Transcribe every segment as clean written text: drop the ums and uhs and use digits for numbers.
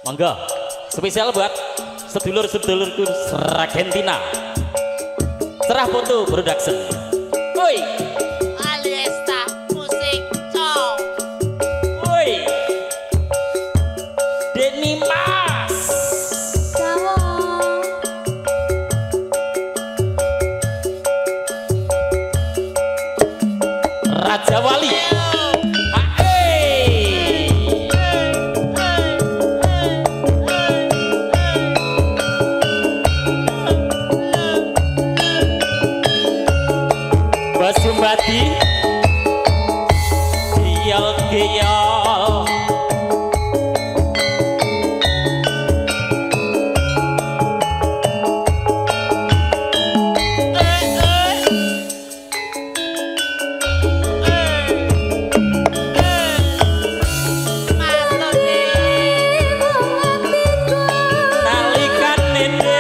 Monggo, spesial buat sedulur-sedulurku Argentina. Cerah Foto Production. Woi, Aliesta musik cok. woi, Denny Mas. Raja Wali. Basumbati Giyal-giyal nalikan nene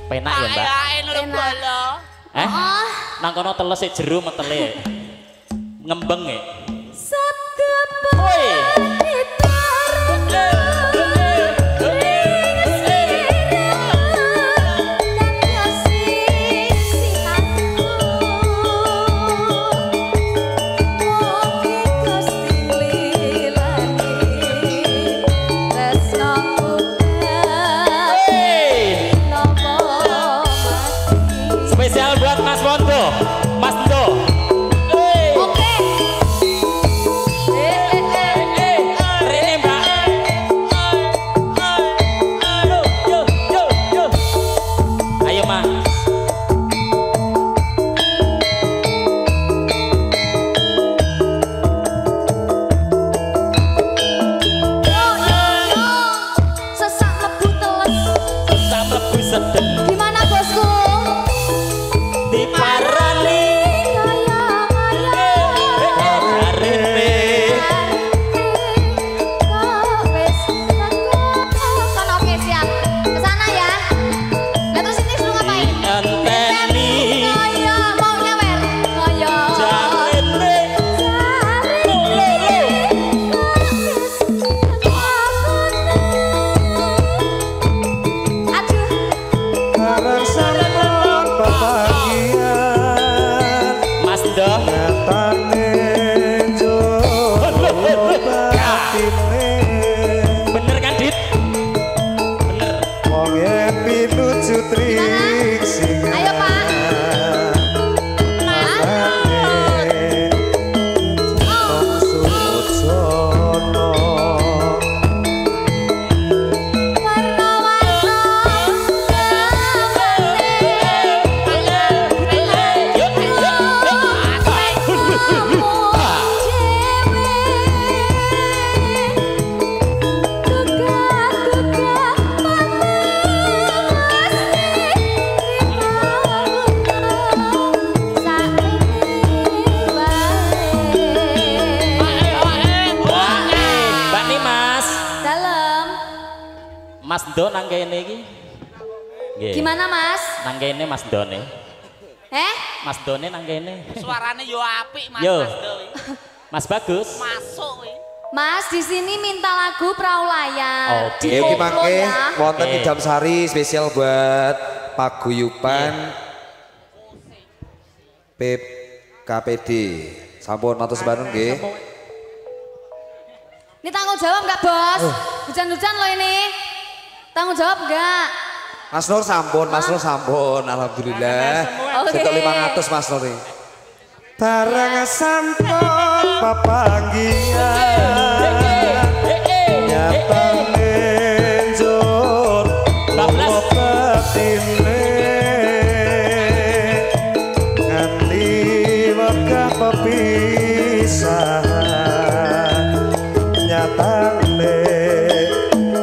penak ya mbak. Nang kono teles sik jero metele. Ngembeng ya. Woi. Spesial buat Mas Wondo, Mas Do. Oke. Rene mbak. Yo, yo, yo. Ayo mas. Sesak lebu teles. Sesak mlebu sedeng. Gimana bosku? Diparani arene. Kan oke siap. Kesana ya. Nah terus ini suruh ngapain? Ngenteni Ngoyo, mau nyewer. Ngoyo. jarene. Mas Do. Bener kan Dit? Bener. Ayo Pak. Mas Do nang kene iki. Nggih. Gimana Mas? Nang kene Mas Done. Eh? Mas Done nang kene. Suarane yo apik Mas Yo. Mas Do. Mas Bagus. Masuk wih. Mas di sini minta lagu Perahu Layar. Oke. Di Oke koplo mangke ya. wonten Oke. Idam Sari spesial buat paguyuban KPD. Sampun matur sembahan nggih. Ini tanggung jawab nggak bos? Hujan-hujan loh ini. Tanggung jawab nggak? Mas Nur sampun, Mas Nur sampun. Alhamdulillah. Oke. Setok 500 Mas Nur. Barang sampun papanggian nyatane njur Bablas. petine nganti wekah pepisahan nyatane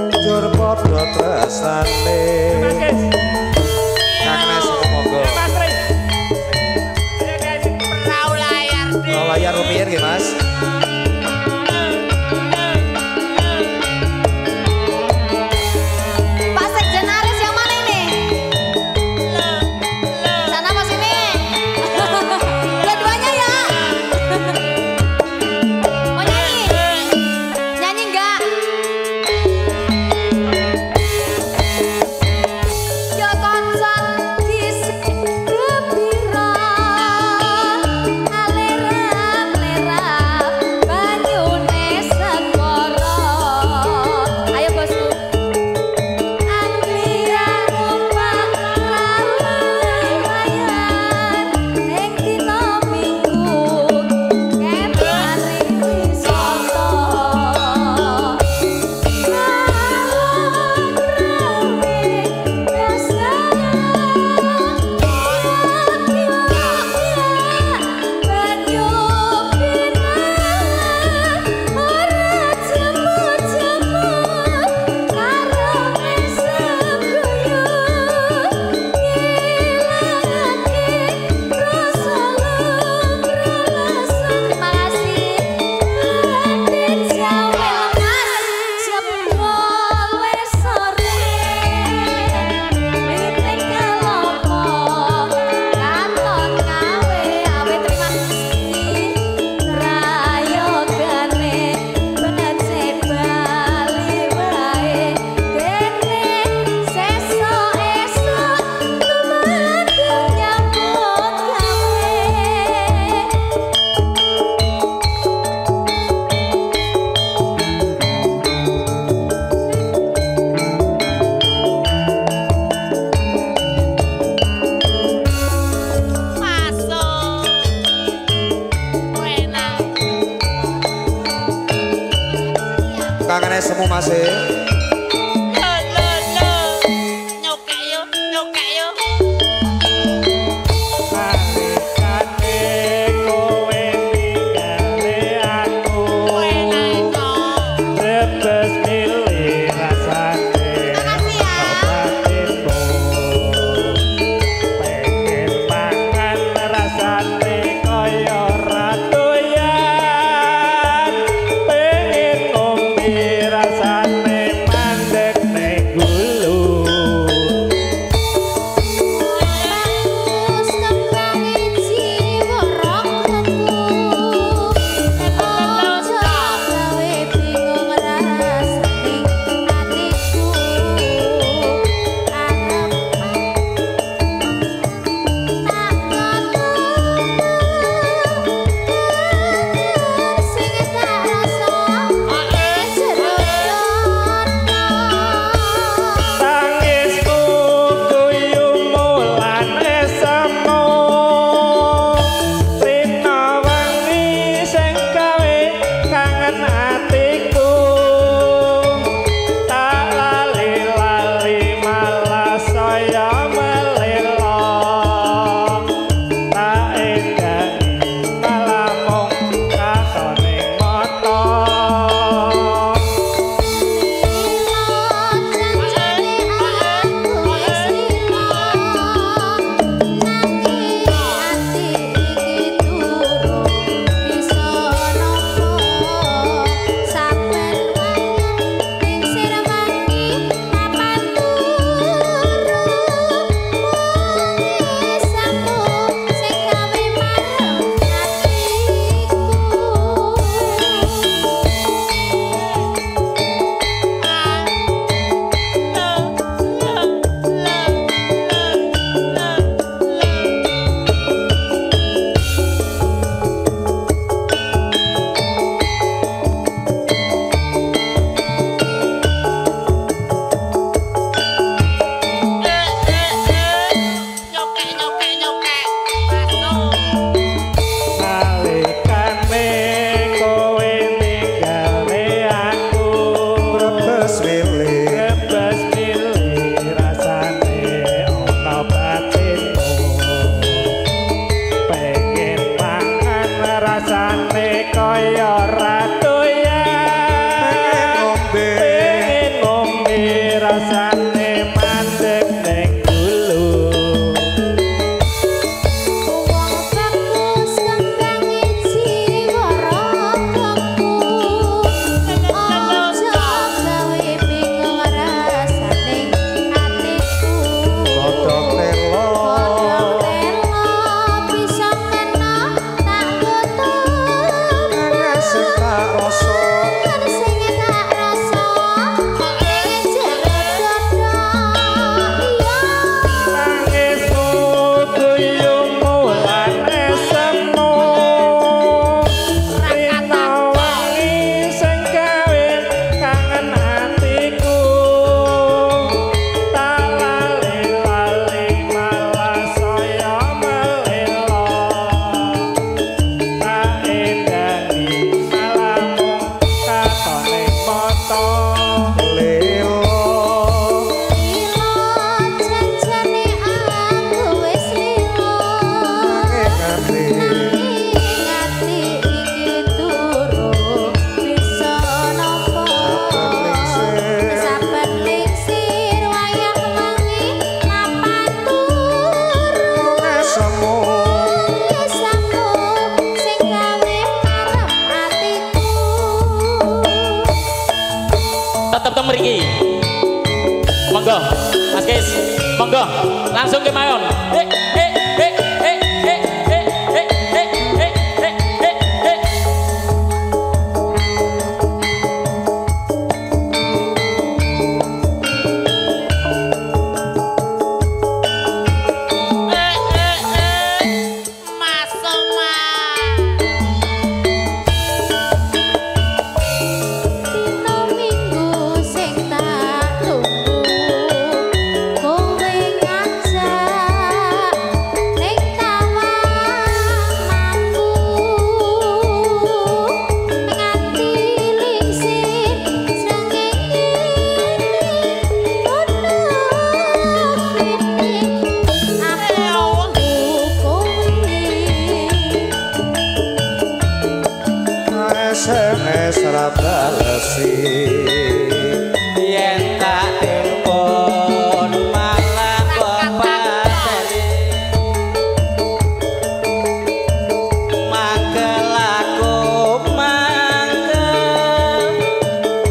njur padha tresnane Kangnes monggo Perahu layar deh. layar rumiyin nggih Mas. Pak Sekjen Aris yang mana ini? Sana apa sini? Dua-duanya ya. Mau nyanyi? Nyanyi nggak? Yo konson bis kepira alerap-lerap banyune segara. Ayo bosku. Anglia numpak perahu layar ning dina Minggu kemari wisata. Terima kasih. Siap mulai sore Miting kelompok Katon kawe awe terima kasih Rayogane Benece Bali wae Dene sesok-esok Lumandu nyambut gawe Masuk. Enak. Kangane semu Mas e. Lo. Nyokek yuk, nyokek yuk. Nalikane kowe ninggali aku Enak kok. Bebas milih rasane Makasih ya. batinmu Pengen makan rasane kaya ratuyan Pengen ngombe rasane rasane kaya ratu ya pengen ngombe rasane mandeg ning dulu Wong bagus kembang jiwa ragaku Ojo gawe bingung rasane atiku Godhong telo Godhong telo bisa kena tak ketutup sing tak rasa Kan sing tak rasa pengen jeruk godhong iya nangismu guyungmu lan esemmu rina wangi sing gawe kangen atiku tak lali-lali malah saya melelo tak endani malammu katone moto lelo Lilo janjane aku wis lilo ngati Ngati iki turu bisa nopo Saben lingsir wayah wengi mapan turu semu Biasamu sing gawe marem atiku Tetep teng mriki. Monggo, Mas Kis. Monggo, langsung ke Mayon. Mas Somad. Dino minggu sing tak tunggu kowe ngajak ning tawang mampu nganti lingsir srengenge ono pitik aku kowe SMS ra balesi yen tak telepon malah kok pateni mangkel aku mangkel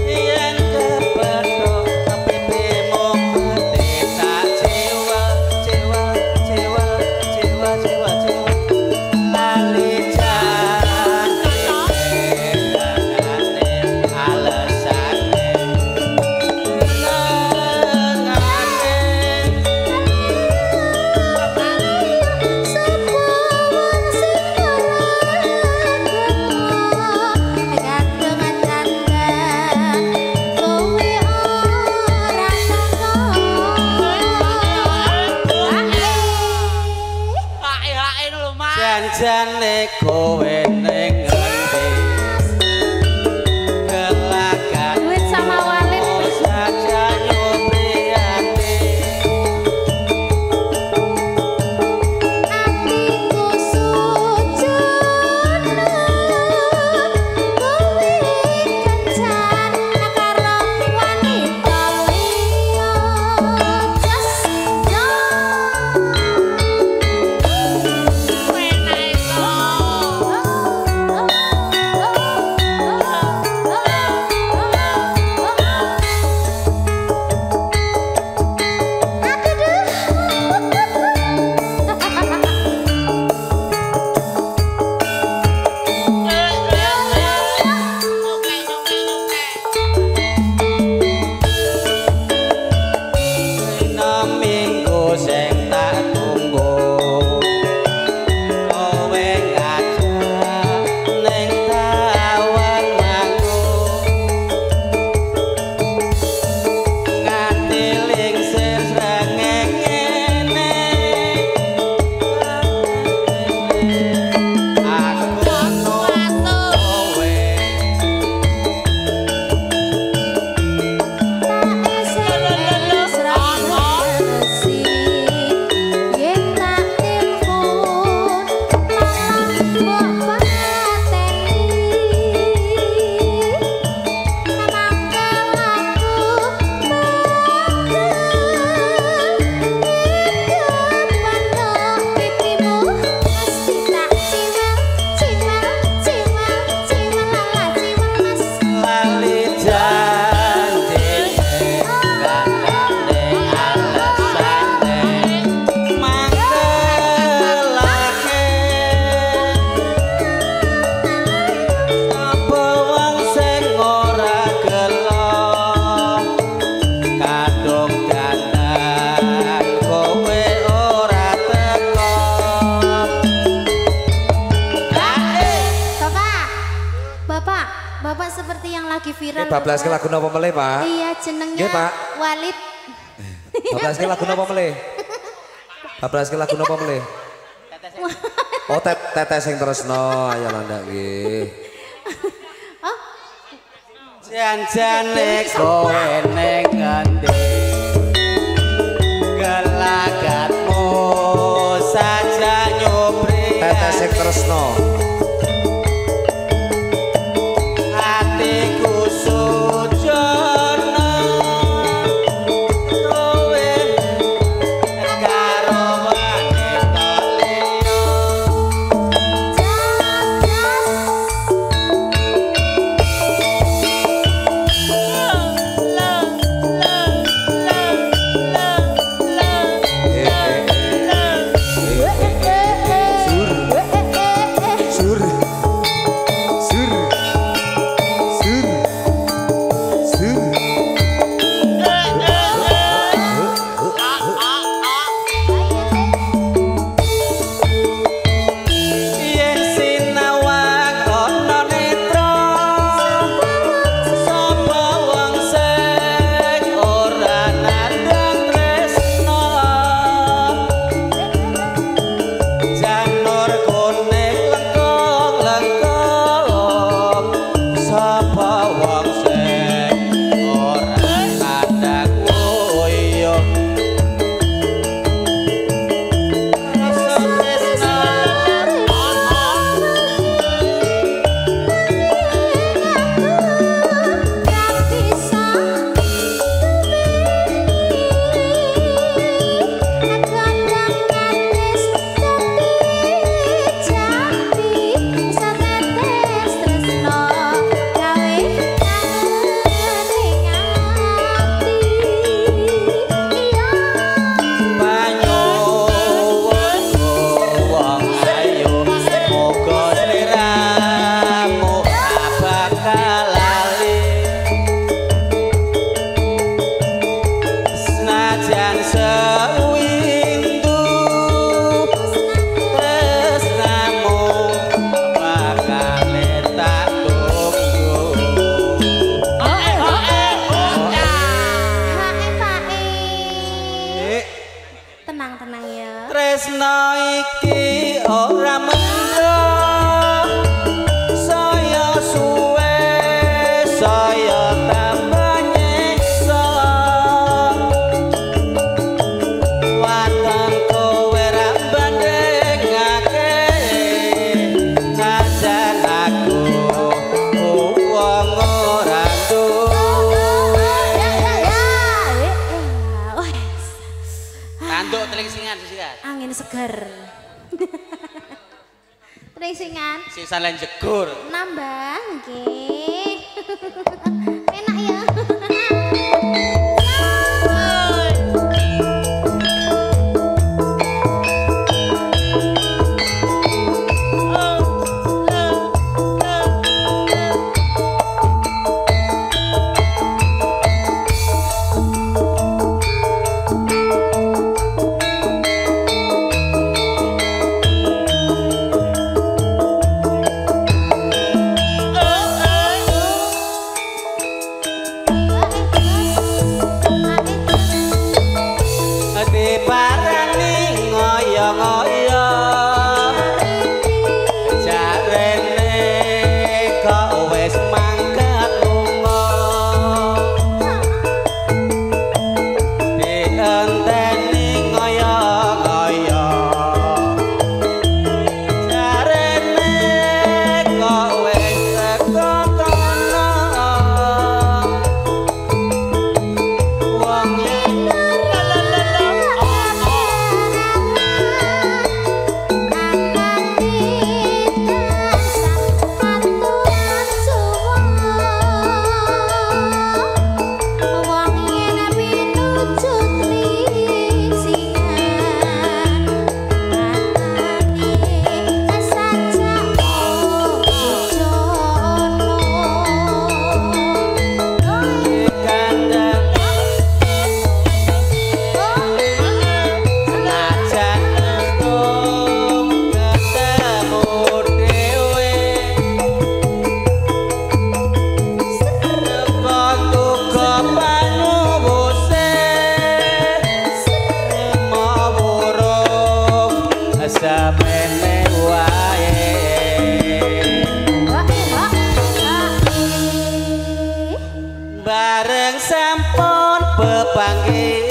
yen kepethuk pipimu gede tak jiwa lali jangan alesane Hae-hae lho, Mas. janjane kowe ning ngendi gelagat Duit sama Walid. saja nyupriyati Atiku sujud kowe kencan karo wanita liya jas Penake kok. Bapak seperti yang lagi viral. Bablas ke lagu napa meleh, Pak? Iya, jenengnya Nggih, Pak. Walid. Bablas ke lagu napa meleh? Bablas ke lagu napa meleh? Oh, tetes sing tresno, ya landak nggih. Janjane kowe ning ngendi gelagatmu saja nyupri Tetes sing tresno. hatiku sujono kowe karo wanita liya Tenang ya. tresno iki ora mendem saya suwe saya tambah nyiksa watan kowe ra bandingake najan aku wong ora duwe tanduk telingsingan sisikan Angin segar. Tracing-an. sisa lain jegur Nambah nggih. Enak ya. bangke